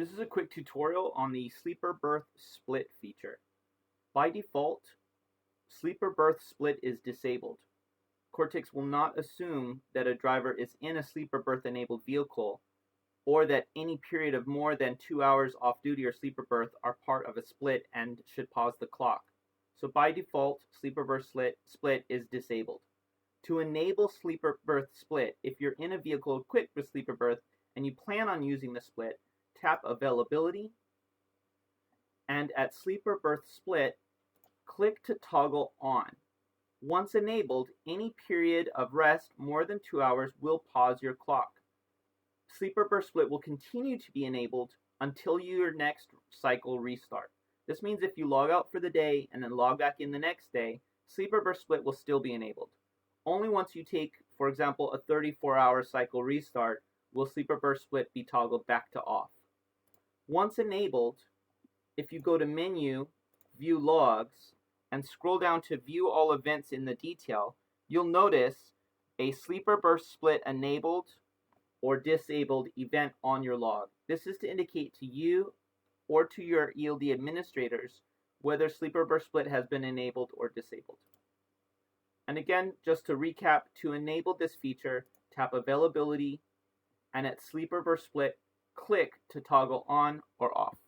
This is a quick tutorial on the sleeper berth split feature. By default, sleeper berth split is disabled. Coretex will not assume that a driver is in a sleeper berth enabled vehicle or that any period of more than 2 hours off duty or sleeper berth are part of a split and should pause the clock. So by default, sleeper berth split is disabled. To enable sleeper berth split, if you're in a vehicle equipped with sleeper berth and you plan on using the split, tap Availability, and at Sleeper Berth Split, click to toggle on. Once enabled, any period of rest more than 2 hours will pause your clock. Sleeper Berth Split will continue to be enabled until your next cycle restart. This means if you log out for the day and then log back in the next day, Sleeper Berth Split will still be enabled. Only once you take, for example, a 34-hour cycle restart will Sleeper Berth Split be toggled back to off. Once enabled, if you go to Menu, View Logs, and scroll down to View All Events in the detail, you'll notice a Sleeper Berth Split enabled or disabled event on your log. This is to indicate to you or to your ELD administrators whether Sleeper Berth Split has been enabled or disabled. And again, just to recap, to enable this feature, tap Availability, and at Sleeper Berth Split, click to toggle on or off.